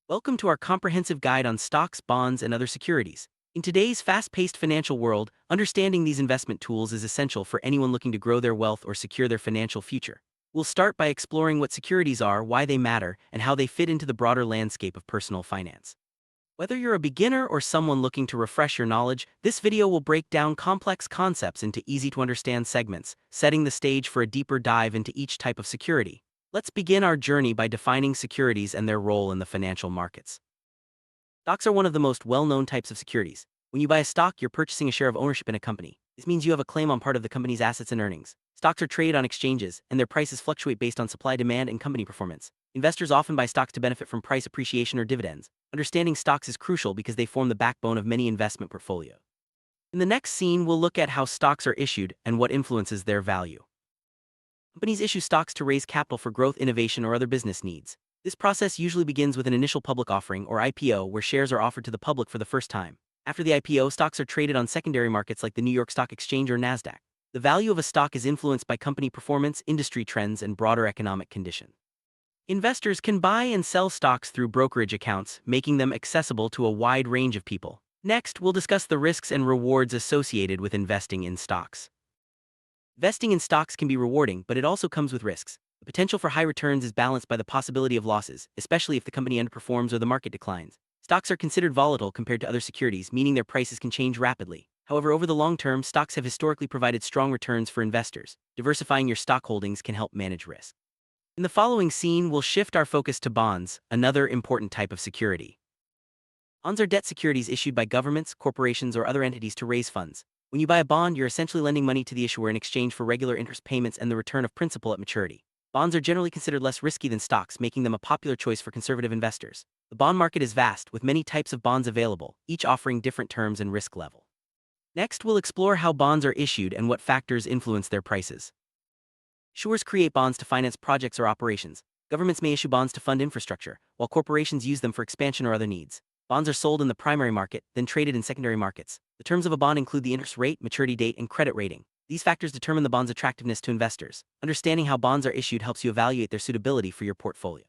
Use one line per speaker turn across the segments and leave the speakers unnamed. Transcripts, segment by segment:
Welcome to our comprehensive guide on stocks, bonds, and other securities. In today's fast-paced financial world, understanding these investment tools is essential for anyone looking to grow their wealth or secure their financial future. We'll start by exploring what securities are, why they matter, and how they fit into the broader landscape of personal finance. Whether you're a beginner or someone looking to refresh your knowledge, this video will break down complex concepts into easy-to-understand segments, setting the stage for a deeper dive into each type of security. Let's begin our journey by defining securities and their role in the financial markets. Stocks are one of the most well-known types of securities. When you buy a stock, you're purchasing a share of ownership in a company. This means you have a claim on part of the company's assets and earnings. Stocks are traded on exchanges, and their prices fluctuate based on supply, demand, and company performance. Investors often buy stocks to benefit from price appreciation or dividends. Understanding stocks is crucial because they form the backbone of many investment portfolios. In the next scene, we'll look at how stocks are issued and what influences their value. Companies issue stocks to raise capital for growth, innovation, or other business needs. This process usually begins with an initial public offering, or IPO, where shares are offered to the public for the first time. After the IPO, stocks are traded on secondary markets like the New York Stock Exchange or Nasdaq. The value of a stock is influenced by company performance, industry trends, and broader economic conditions. Investors can buy and sell stocks through brokerage accounts, making them accessible to a wide range of people. Next, we'll discuss the risks and rewards associated with investing in stocks. Investing in stocks can be rewarding, but it also comes with risks. The potential for high returns is balanced by the possibility of losses, especially if the company underperforms or the market declines. Stocks are considered volatile compared to other securities, meaning their prices can change rapidly. However, over the long term, stocks have historically provided strong returns for investors. Diversifying your stock holdings can help manage risk. In the following scene, we'll shift our focus to bonds, another important type of security. Bonds are debt securities issued by governments, corporations, or other entities to raise funds. When you buy a bond, you're essentially lending money to the issuer in exchange for regular interest payments and the return of principal at maturity. Bonds are generally considered less risky than stocks, making them a popular choice for conservative investors. The bond market is vast, with many types of bonds available, each offering different terms and risk level. Next, we'll explore how bonds are issued and what factors influence their prices. Issuers create bonds to finance projects or operations. Governments may issue bonds to fund infrastructure, while corporations use them for expansion or other needs. Bonds are sold in the primary market, then traded in secondary markets. The terms of a bond include the interest rate, maturity date, and credit rating. These factors determine the bond's attractiveness to investors. Understanding how bonds are issued helps you evaluate their suitability for your portfolio.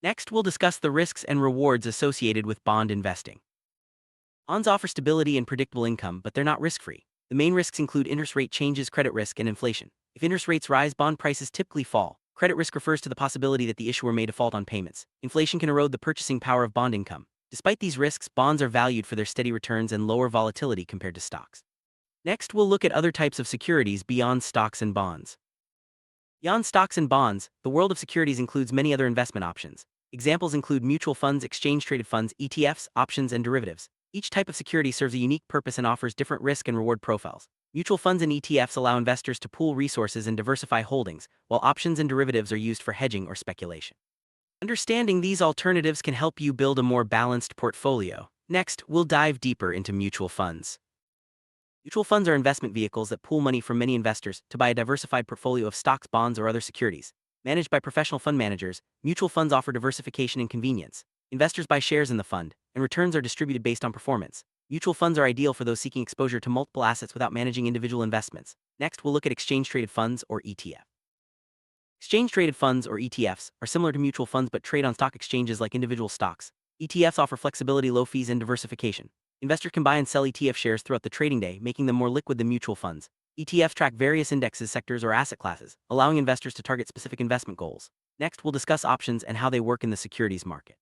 Next, we'll discuss the risks and rewards associated with bond investing. Bonds offer stability and predictable income, but they're not risk-free. The main risks include interest rate changes, credit risk, and inflation. If interest rates rise, bond prices typically fall. Credit risk refers to the possibility that the issuer may default on payments. Inflation can erode the purchasing power of bond income. Despite these risks, bonds are valued for their steady returns and lower volatility compared to stocks. Next, we'll look at other types of securities beyond stocks and bonds. Beyond stocks and bonds, the world of securities includes many other investment options. Examples include mutual funds, exchange-traded funds, ETFs, options, and derivatives. Each type of security serves a unique purpose and offers different risk and reward profiles. Mutual funds and ETFs allow investors to pool resources and diversify holdings, while options and derivatives are used for hedging or speculation. Understanding these alternatives can help you build a more balanced portfolio. Next, we'll dive deeper into mutual funds. Mutual funds are investment vehicles that pool money from many investors to buy a diversified portfolio of stocks, bonds, or other securities. Managed by professional fund managers, mutual funds offer diversification and convenience. Investors buy shares in the fund, and returns are distributed based on performance. Mutual funds are ideal for those seeking exposure to multiple assets without managing individual investments. Next, we'll look at exchange-traded funds, or ETF. Exchange-traded funds, or ETFs, are similar to mutual funds but trade on stock exchanges like individual stocks. ETFs offer flexibility, low fees, and diversification. Investors can buy and sell ETF shares throughout the trading day, making them more liquid than mutual funds. ETFs track various indexes, sectors, or asset classes, allowing investors to target specific investment goals. Next, we'll discuss options and how they work in the securities market.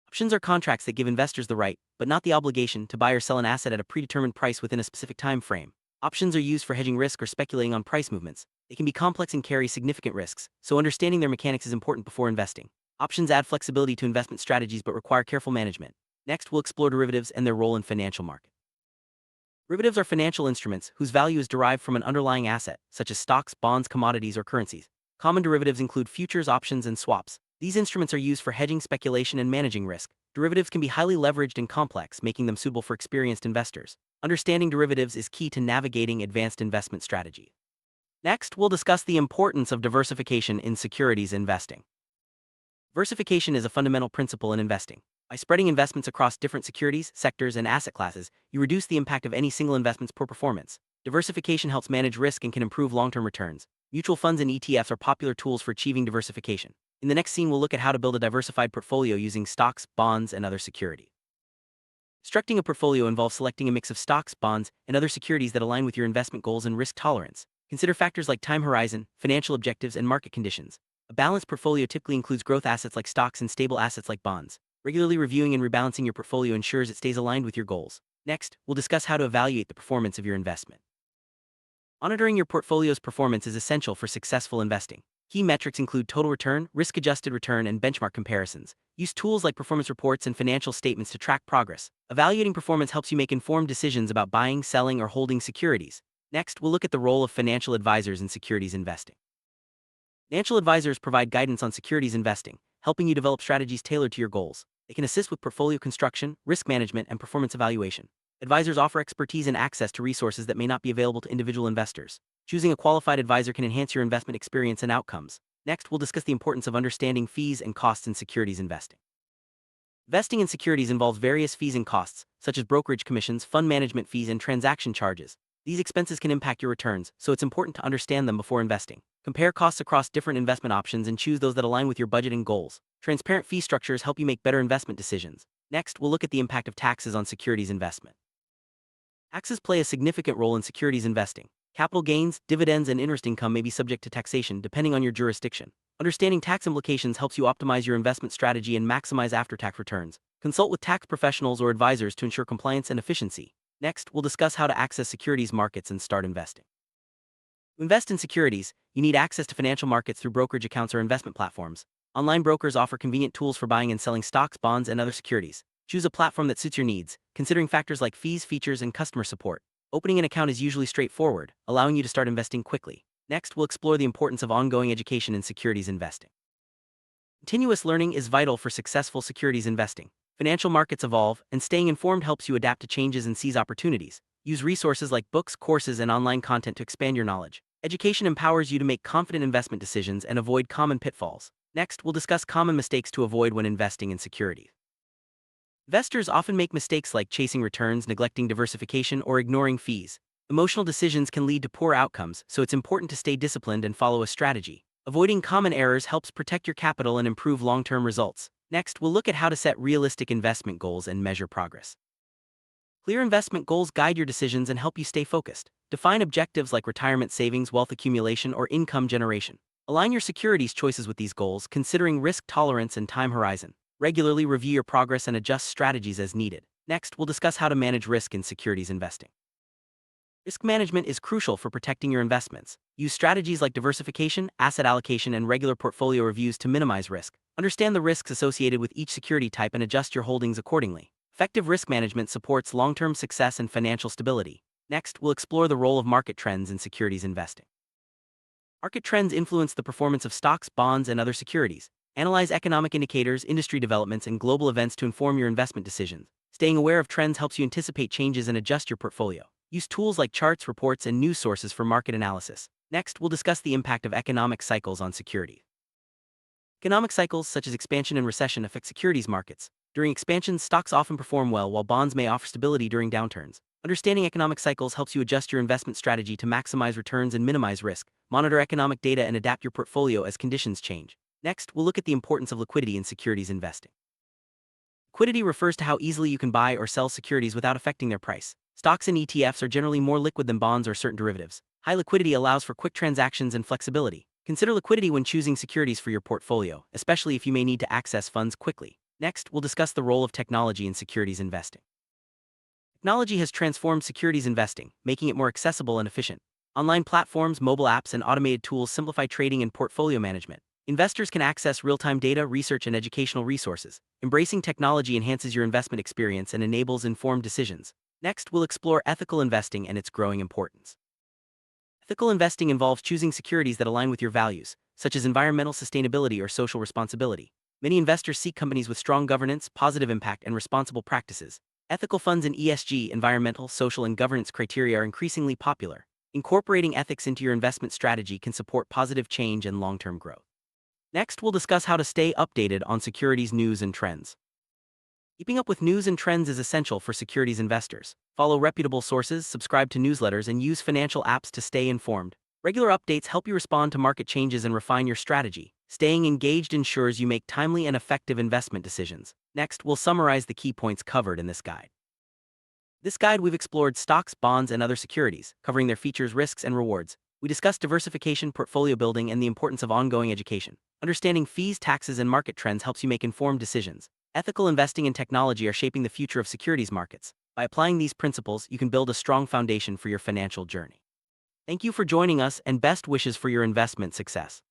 Options are contracts that give investors the right, but not the obligation, to buy or sell an asset at a predetermined price within a specific time frame. Options are used for hedging risk or speculating on price movements. They can be complex and carry significant risks, so understanding their mechanics is important before investing. Options add flexibility to investment strategies but require careful management. Next, we'll explore derivatives and their role in financial markets. Derivatives are financial instruments whose value is derived from an underlying asset, such as stocks, bonds, commodities, or currencies. Common derivatives include futures, options, and swaps. These instruments are used for hedging, speculation, and managing risk. Derivatives can be highly leveraged and complex, making them suitable for experienced investors. Understanding derivatives is key to navigating advanced investment strategies. Next, we'll discuss the importance of diversification in securities investing. Diversification is a fundamental principle in investing. By spreading investments across different securities, sectors, and asset classes, you reduce the impact of any single investment's poor performance. Diversification helps manage risk and can improve long-term returns. Mutual funds and ETFs are popular tools for achieving diversification. In the next scene, we'll look at how to build a diversified portfolio using stocks, bonds, and other securities. Constructing a portfolio involves selecting a mix of stocks, bonds, and other securities that align with your investment goals and risk tolerance. Consider factors like time horizon, financial objectives, and market conditions. A balanced portfolio typically includes growth assets like stocks and stable assets like bonds. Regularly reviewing and rebalancing your portfolio ensures it stays aligned with your goals. Next, we'll discuss how to evaluate the performance of your investment. Monitoring your portfolio's performance is essential for successful investing. Key metrics include total return, risk-adjusted return, and benchmark comparisons. Use tools like performance reports and financial statements to track progress. Evaluating performance helps you make informed decisions about buying, selling, or holding securities. Next, we'll look at the role of financial advisors in securities investing. Financial advisors provide guidance on securities investing, helping you develop strategies tailored to your goals. They can assist with portfolio construction, risk management, and performance evaluation. Advisors offer expertise and access to resources that may not be available to individual investors. Choosing a qualified advisor can enhance your investment experience and outcomes. Next, we'll discuss the importance of understanding fees and costs in securities investing. Investing in securities involves various fees and costs, such as brokerage commissions, fund management fees, and transaction charges. These expenses can impact your returns, so it's important to understand them before investing. Compare costs across different investment options and choose those that align with your budget and goals. Transparent fee structures help you make better investment decisions. Next, we'll look at the impact of taxes on securities investment. Taxes play a significant role in securities investing. Capital gains, dividends, and interest income may be subject to taxation depending on your jurisdiction. Understanding tax implications helps you optimize your investment strategy and maximize after-tax returns. Consult with tax professionals or advisors to ensure compliance and efficiency. Next, we'll discuss how to access securities markets and start investing. To invest in securities, you need access to financial markets through brokerage accounts or investment platforms. Online brokers offer convenient tools for buying and selling stocks, bonds, and other securities. Choose a platform that suits your needs, considering factors like fees, features, and customer support. Opening an account is usually straightforward, allowing you to start investing quickly. Next, we'll explore the importance of ongoing education in securities investing. Continuous learning is vital for successful securities investing. Financial markets evolve, and staying informed helps you adapt to changes and seize opportunities. Use resources like books, courses, and online content to expand your knowledge. Education empowers you to make confident investment decisions and avoid common pitfalls. Next, we'll discuss common mistakes to avoid when investing in securities. Investors often make mistakes like chasing returns, neglecting diversification, or ignoring fees. Emotional decisions can lead to poor outcomes, so it's important to stay disciplined and follow a strategy. Avoiding common errors helps protect your capital and improve long-term results. Next, we'll look at how to set realistic investment goals and measure progress. Clear investment goals guide your decisions and help you stay focused. Define objectives like retirement savings, wealth accumulation, or income generation. Align your securities choices with these goals, considering risk tolerance and time horizon. Regularly review your progress and adjust strategies as needed. Next, we'll discuss how to manage risk in securities investing. Risk management is crucial for protecting your investments. Use strategies like diversification, asset allocation, and regular portfolio reviews to minimize risk. Understand the risks associated with each security type and adjust your holdings accordingly. Effective risk management supports long-term success and financial stability. Next, we'll explore the role of market trends in securities investing. Market trends influence the performance of stocks, bonds, and other securities. Analyze economic indicators, industry developments, and global events to inform your investment decisions. Staying aware of trends helps you anticipate changes and adjust your portfolio. Use tools like charts, reports, and news sources for market analysis. Next, we'll discuss the impact of economic cycles on securities. Economic cycles, such as expansion and recession, affect securities markets. During expansion, stocks often perform well, while bonds may offer stability during downturns. Understanding economic cycles helps you adjust your investment strategy to maximize returns and minimize risk. Monitor economic data and adapt your portfolio as conditions change. Next, we'll look at the importance of liquidity in securities investing. Liquidity refers to how easily you can buy or sell securities without affecting their price. Stocks and ETFs are generally more liquid than bonds or certain derivatives. High liquidity allows for quick transactions and flexibility. Consider liquidity when choosing securities for your portfolio, especially if you may need to access funds quickly. Next, we'll discuss the role of technology in securities investing. Technology has transformed securities investing, making it more accessible and efficient. Online platforms, mobile apps, and automated tools simplify trading and portfolio management. Investors can access real-time data, research, and educational resources. Embracing technology enhances your investment experience and enables informed decisions. Next, we'll explore ethical investing and its growing importance. Ethical investing involves choosing securities that align with your values, such as environmental sustainability or social responsibility. Many investors seek companies with strong governance, positive impact, and responsible practices. Ethical funds and ESG, environmental, social, and governance criteria are increasingly popular. Incorporating ethics into your investment strategy can support positive change and long-term growth. Next, we'll discuss how to stay updated on securities news and trends. Keeping up with news and trends is essential for securities investors. Follow reputable sources, subscribe to newsletters, and use financial apps to stay informed. Regular updates help you respond to market changes and refine your strategy. Staying engaged ensures you make timely and effective investment decisions. Next, we'll summarize the key points covered in this guide. This guide, we've explored stocks, bonds, and other securities, covering their features, risks, and rewards. We discussed diversification, portfolio building, and the importance of ongoing education. Understanding fees, taxes, and market trends helps you make informed decisions. Ethical investing and technology are shaping the future of securities markets. By applying these principles, you can build a strong foundation for your financial journey. Thank you for joining us, and best wishes for your investment success.